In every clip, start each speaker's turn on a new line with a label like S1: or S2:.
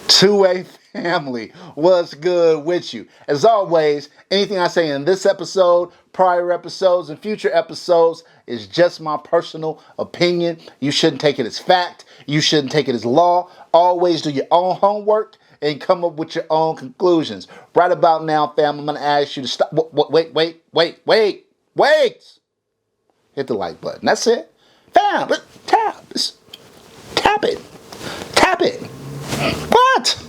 S1: 2A family, what's good with you? As always, anything I say in this episode, prior episodes, and future episodes is just my personal opinion. You shouldn't take it as fact. You shouldn't take it as law. Always do your own homework and come up with your own conclusions. Right about now, fam, I'm going to ask you to stop. Wait. Hit the like button. That's it. Fam, tap it. Tap it. What?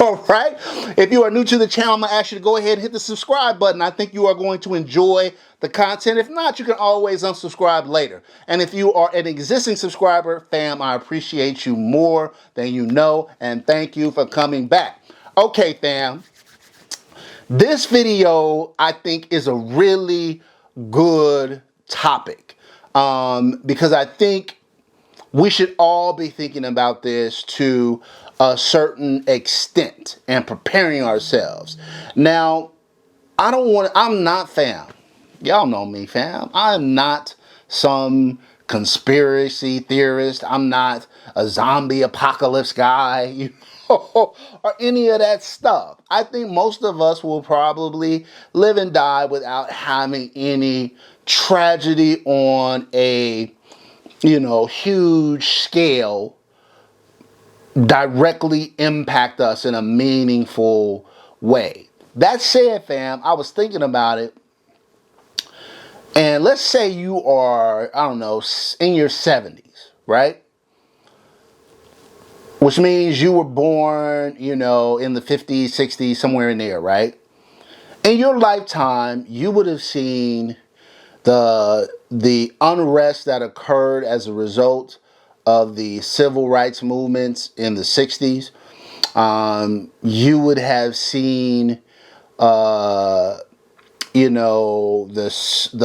S1: All right. If you are new to the channel, I'm going to ask you to go ahead and hit the subscribe button. I think you are going to enjoy the content. If not, you can always unsubscribe later. And if you are an existing subscriber, fam, I appreciate you more than you know. And thank you for coming back. Okay, fam. This video, I think, is a really good topic because I think we should all be thinking about this to a certain extent and preparing ourselves. Now, I'm not fam. Y'all know me, fam. I'm not some conspiracy theorist. I'm not a zombie apocalypse guy, you know, or any of that stuff. I think most of us will probably live and die without having any tragedy on a huge scale directly impact us in a meaningful way. That said, fam, I was thinking about it. And let's say you are, I don't know, in your 70s, right? Which means you were born, in the 50s, 60s, somewhere in there, right? In your lifetime, you would have seen the unrest that occurred as a result of the civil rights movements in the 60s. You would have seen, the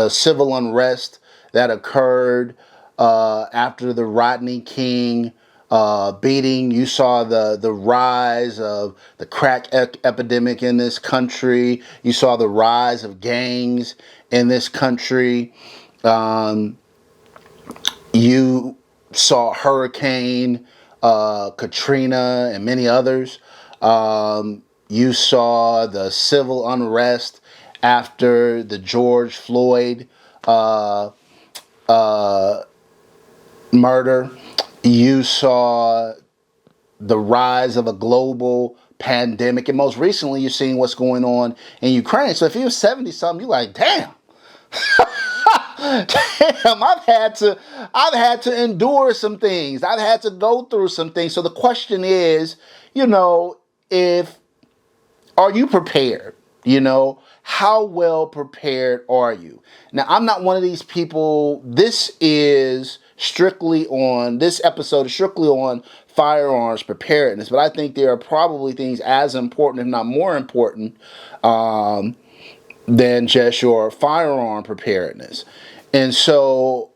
S1: civil unrest that occurred after the Rodney King beating. You saw the rise of the crack epidemic in this country. You saw the rise of gangs in this country. You saw Hurricane Katrina and many others. You saw the civil unrest after the George Floyd murder. You saw the rise of a global pandemic. And most recently, you're seeing what's going on in Ukraine. So if you're 70-something, you're like, damn. Damn, I've had to endure some things. I've had to go through some things. So the question is, are you prepared? How well prepared are you? Now, I'm not one of these people. This episode is strictly on firearms preparedness, but I think there are probably things as important, if not more important, than just your firearm preparedness. And so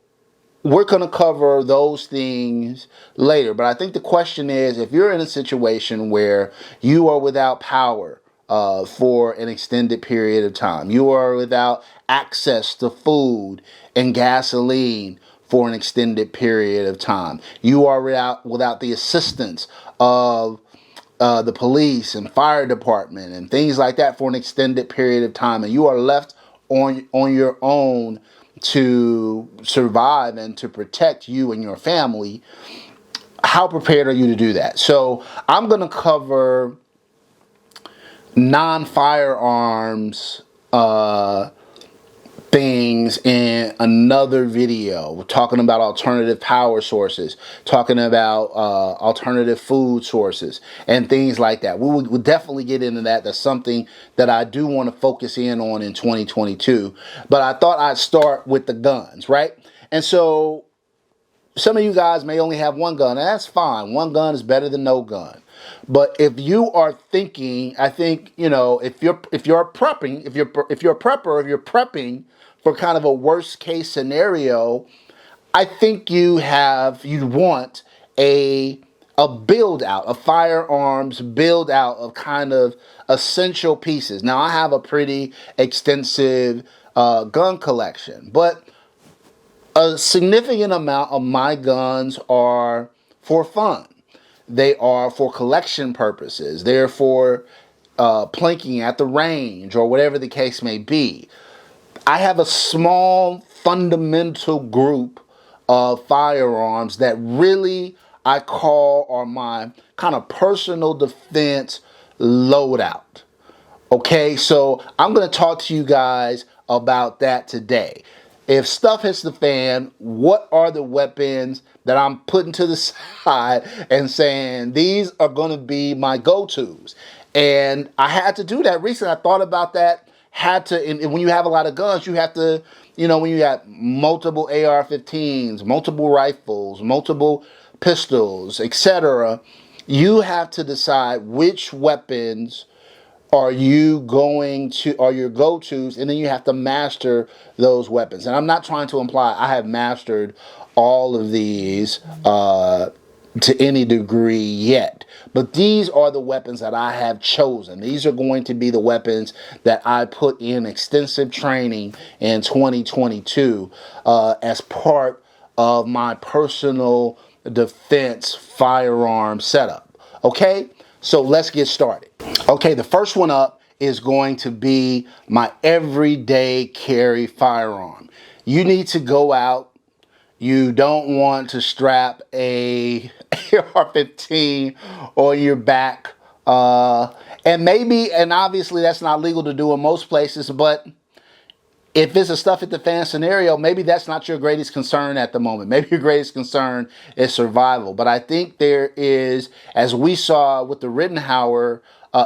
S1: we're going to cover those things later. But I think the question is, if you're in a situation where you are without power for an extended period of time, you are without access to food and gasoline for an extended period of time, you are without the assistance of the police and fire department and things like that for an extended period of time, and you are left on your own to survive and to protect you and your family, how prepared are you to do that? So I'm going to cover non-firearms things in another video. We're talking about alternative power sources, talking about alternative food sources and things like that. We'll definitely get into that. That's something that I do want to focus in on in 2022. But I thought I'd start with the guns, right? And so some of you guys may only have one gun, and that's fine. One gun is better than no gun. But if you are thinking, I think, if you're prepping, if you're a prepper, if you're prepping for kind of a worst case scenario, I think you'd want a build out, a firearms build out of kind of essential pieces. Now, I have a pretty extensive gun collection, but a significant amount of my guns are for fun. they are for collection purposes. They're for plinking at the range or whatever the case may be. I have a small fundamental group of firearms that really I call are my kind of personal defense loadout. Okay, so I'm going to talk to you guys about that today. If stuff hits the fan, what are the weapons that I'm putting to the side and saying these are going to be my go-tos? And I had to do that recently. I thought about that. Had to, and when you have a lot of guns, you have to, you know, when you got multiple AR-15s, multiple rifles, multiple pistols, etc., you have to decide which weapons are you going to, are your go-tos, and then you have to master those weapons. And I'm not trying to imply I have mastered all of these to any degree yet, but these are the weapons that I have chosen. These are going to be the weapons that I put in extensive training in 2022 as part of my personal defense firearm setup. Okay, so let's get started. Okay, the first one up is going to be my everyday carry firearm. You need to go out. You don't want to strap a AR-15 on your back. And obviously that's not legal to do in most places, but if it's a stuff at the fan scenario, maybe that's not your greatest concern at the moment. Maybe your greatest concern is survival. But I think there is, as we saw with the Rittenhour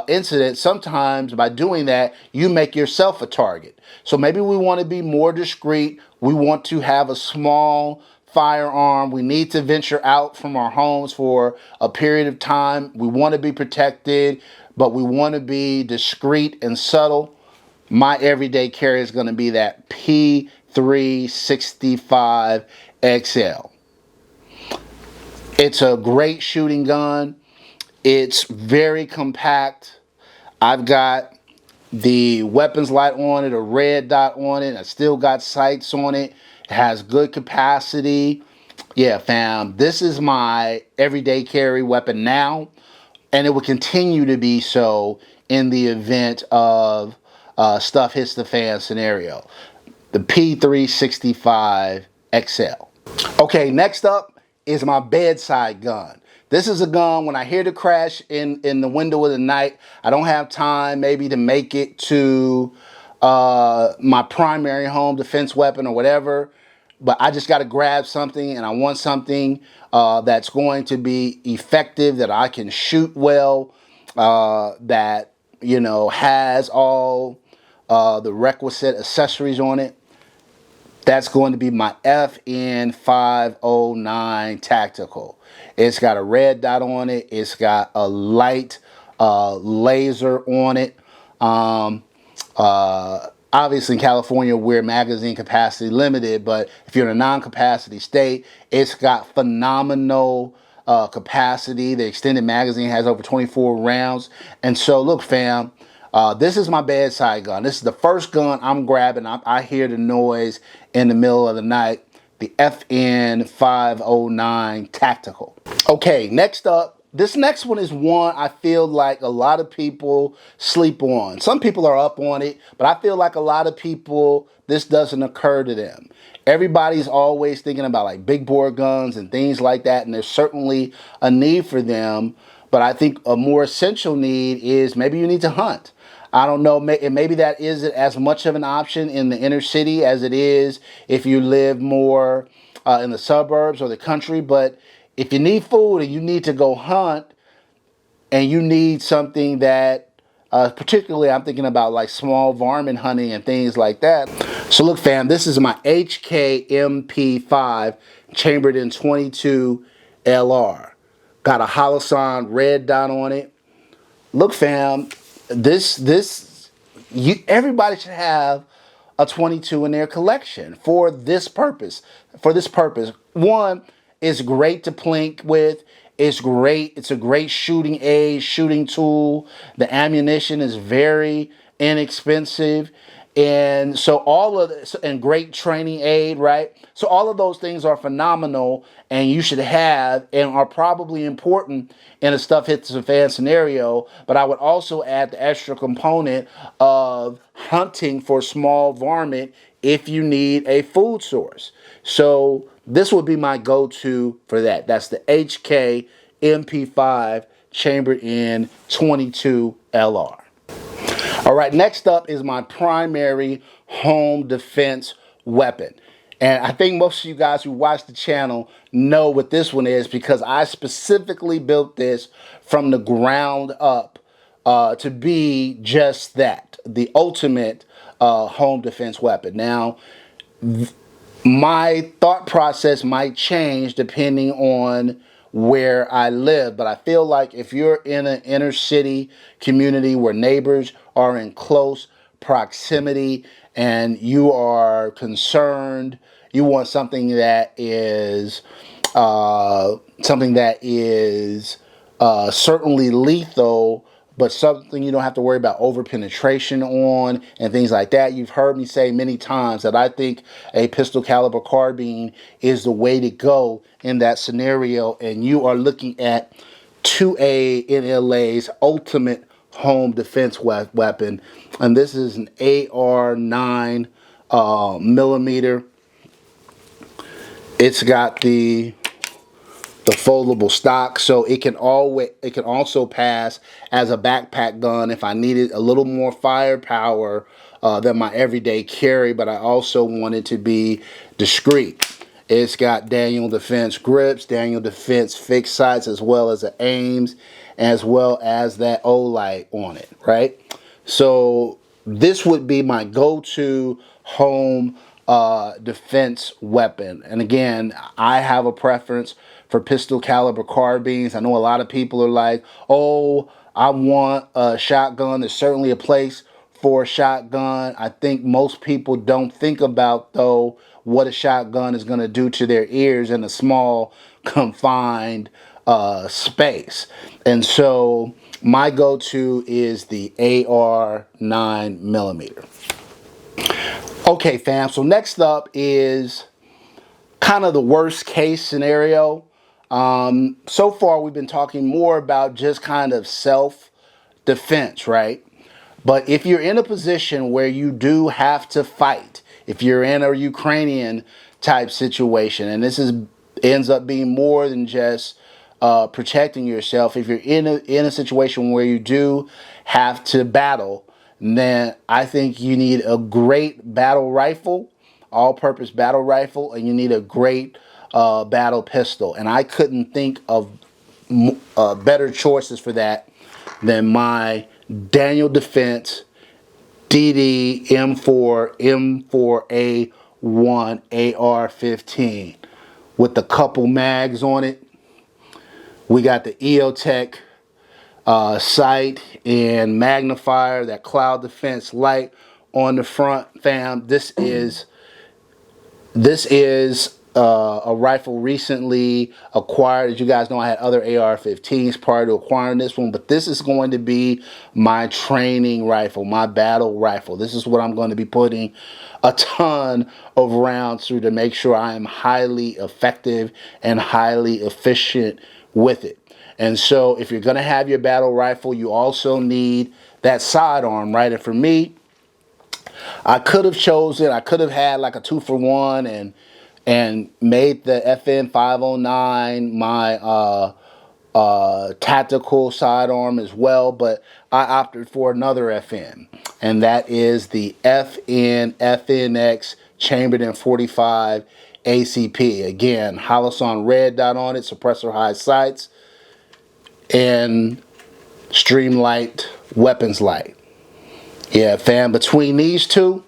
S1: incident, sometimes by doing that, you make yourself a target. So maybe we want to be more discreet. We want to have a small firearm. We need to venture out from our homes for a period of time. We want to be protected, but we want to be discreet and subtle. My everyday carry is going to be that P365 XL. It's a great shooting gun. It's very compact. I've got the weapons light on it, a red dot on it. I still got sights on it. It has good capacity. Yeah, fam, this is my everyday carry weapon now, and it will continue to be so in the event of stuff hits the fan scenario. The P365 XL. Okay, next up is my bedside gun. This is a gun when I hear the crash in the window of the night, I don't have time maybe to make it to my primary home defense weapon or whatever, but I just got to grab something, and I want something that's going to be effective, that I can shoot well, that, you know, has all the requisite accessories on it. That's going to be my FN509 Tactical. It's got a red dot on it. It's got a light laser on it. Obviously in California we're magazine capacity limited, but if you're in a non-capacity state, it's got phenomenal capacity. The extended magazine has over 24 rounds. And so look, fam, this is my bedside gun. This is the first gun I'm grabbing. I hear the noise in the middle of the night. The FN509 Tactical. Okay, next up, this next one is one I feel like a lot of people sleep on. Some people are up on it, but I feel like a lot of people, this doesn't occur to them. Everybody's always thinking about like big bore guns and things like that, and there's certainly a need for them. But I think a more essential need is maybe you need to hunt. I don't know, maybe that isn't as much of an option in the inner city as it is if you live more in the suburbs or the country. But if you need food and you need to go hunt, and you need something that, particularly I'm thinking about like small varmint hunting and things like that. So look, fam, this is my HK-MP5 chambered in 22 LR. Got a Holosun red dot on it. Look, fam, everybody should have a 22 in their collection for this purpose. One, it's great to plink with. It's great. It's a great shooting aid, shooting tool. The ammunition is very inexpensive. And so all of this, and great training aid, right? So all of those things are phenomenal and you should have and are probably important in a stuff hits the fan scenario. But I would also add the extra component of hunting for small varmint if you need a food source. So this would be my go-to for that. That's the HK MP5 chambered in 22 LR. All right, next up is my primary home defense weapon. And I think most of you guys who watch the channel know what this one is because I specifically built this from the ground up to be just that, the ultimate home defense weapon. Now, my thought process might change depending on where I live, but I feel like if you're in an inner city community where neighbors are in close proximity and you are concerned, you want something that is certainly lethal, but something you don't have to worry about over penetration on and things like that. You've heard me say many times that I think a pistol caliber carbine is the way to go in that scenario, and you are looking at 2A-N-LA'S ultimate home defense weapon, and this is an AR 9 millimeter. It's got the foldable stock, so it can also pass as a backpack gun if I needed a little more firepower than my everyday carry, but I also want it to be discreet. It's got Daniel Defense grips, Daniel Defense fixed sights, as well as the aims, as well as that O-light on it, right? So this would be my go-to home defense weapon. And again, I have a preference for pistol caliber carbines. I know a lot of people are like, oh, I want a shotgun. There's certainly a place for a shotgun. I think most people don't think about, though, what a shotgun is going to do to their ears in a small, confined space. And so my go-to is the AR 9 millimeter. Okay, fam, so next up is kind of the worst case scenario. So far, we've been talking more about just kind of self-defense, right? But if you're in a position where you do have to fight, if you're in a Ukrainian type situation, and ends up being more than just protecting yourself, if you're in a situation where you do have to battle, then I think you need a great battle rifle, all-purpose battle rifle, and you need a great battle pistol. And I couldn't think of better choices for that than my Daniel Defense DD M4 M4A1 AR-15 with a couple mags on it. We got the EOTech sight and magnifier, that cloud defense light on the front, fam. This is a rifle recently acquired. As you guys know, I had other AR-15s prior to acquiring this one, but this is going to be my training rifle, my battle rifle. This is what I'm going to be putting a ton of rounds through to make sure I am highly effective and highly efficient with it. And so if you're going to have your battle rifle, you also need that sidearm, right? And for me, I could have had like a 2-for-1 and made the FN 509 my tactical sidearm as well, but I opted for another FN, and that is the FNX chambered in 45 ACP. Again, Holosun red dot on it, suppressor high sights, and Streamlight weapons light. Yeah, fam, between these two,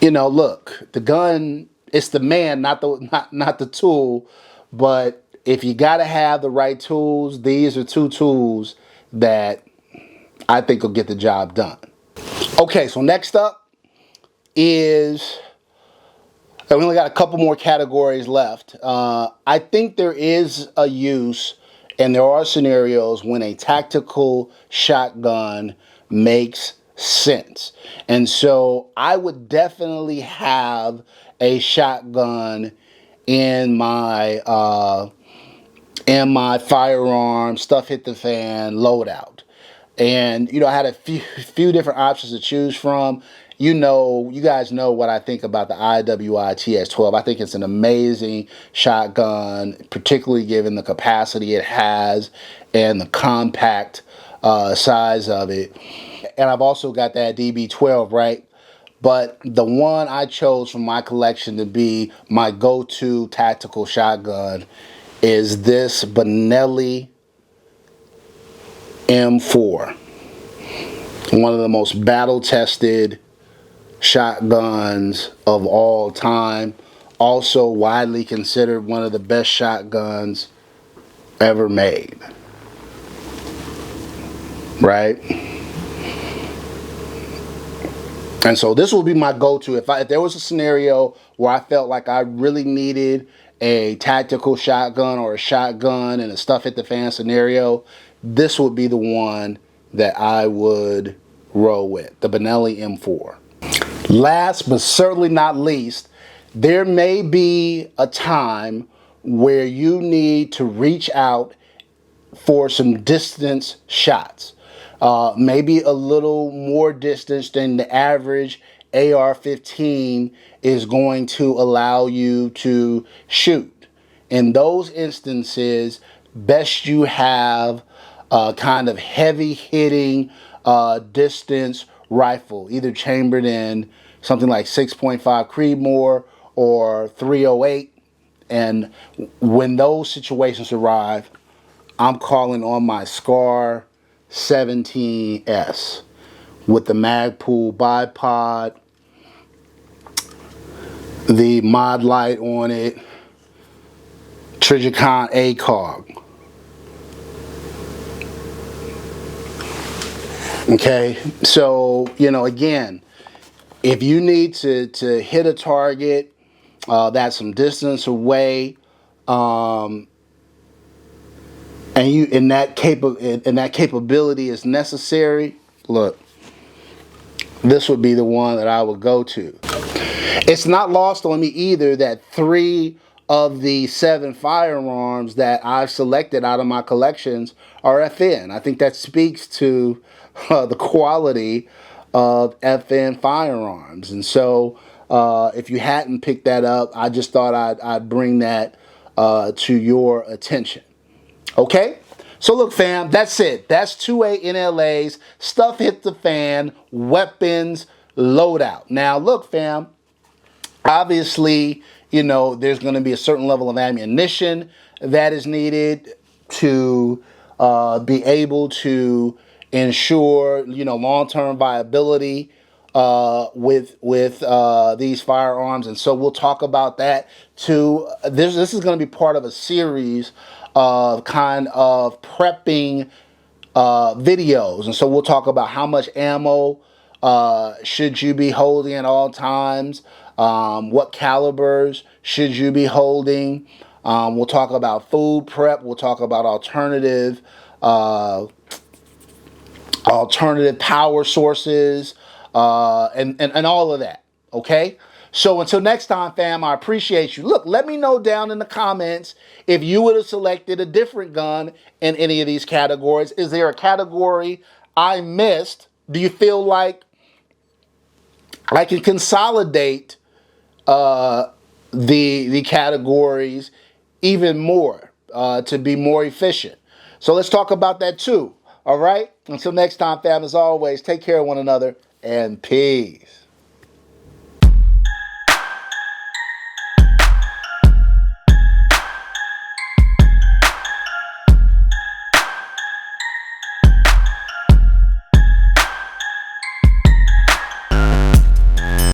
S1: you know, look, the gun, it's the man, not the tool. But if you gotta have the right tools, these are two tools that I think will get the job done. Okay, so next up is, we only got a couple more categories left. I think there is a use, and there are scenarios when a tactical shotgun makes sense. And so I would definitely have a shotgun in my firearm stuff hit the fan loadout. And I had a few different options to choose from. You guys know what I think about the IWI TS12. I think it's an amazing shotgun, particularly given the capacity it has and the compact size of it. And I've also got that DB12, right? But the one I chose from my collection to be my go-to tactical shotgun is this Benelli M4. One of the most battle-tested shotguns of all time. Also widely considered one of the best shotguns ever made. Right? And so this will be my go-to. If there was a scenario where I felt like I really needed a tactical shotgun or a shotgun and a stuff hit the fan scenario, this would be the one that I would roll with, the Benelli M4. Last but certainly not least, there may be a time where you need to reach out for some distance shots. Maybe a little more distance than the average AR-15 is going to allow you to shoot. In those instances, best you have a kind of heavy hitting distance rifle, either chambered in something like 6.5 Creedmoor or 308. And when those situations arrive, I'm calling on my SCAR 17S with the Magpul bipod, the mod light on it, Trijicon ACOG. Okay, so again, if you need to hit a target that's some distance away, and that capability is necessary, look, this would be the one that I would go to. It's not lost on me either that 3 of the 7 firearms that I've selected out of my collections are FN. I think that speaks to the quality of FN firearms. And so if you hadn't picked that up, I just thought I'd bring that to your attention. Okay? So look, fam, that's it. That's 2A-N-LA'S Stuff Hit the Fan Weapons Loadout. Now, look, fam, obviously, there's going to be a certain level of ammunition that is needed to be able to ensure, long-term viability with these firearms. And so we'll talk about that too. This is going to be part of a series of kind of prepping videos. And so we'll talk about how much ammo should you be holding at all times, what calibers should you be holding. We'll talk about food prep. We'll talk about alternative power sources, and all of that. Okay? So until next time, fam, I appreciate you. Look, let me know down in the comments if you would have selected a different gun in any of these categories. Is there a category I missed? Do you feel like I can consolidate the categories even more to be more efficient? So let's talk about that too. All right? Until next time, fam, as always, take care of one another and peace.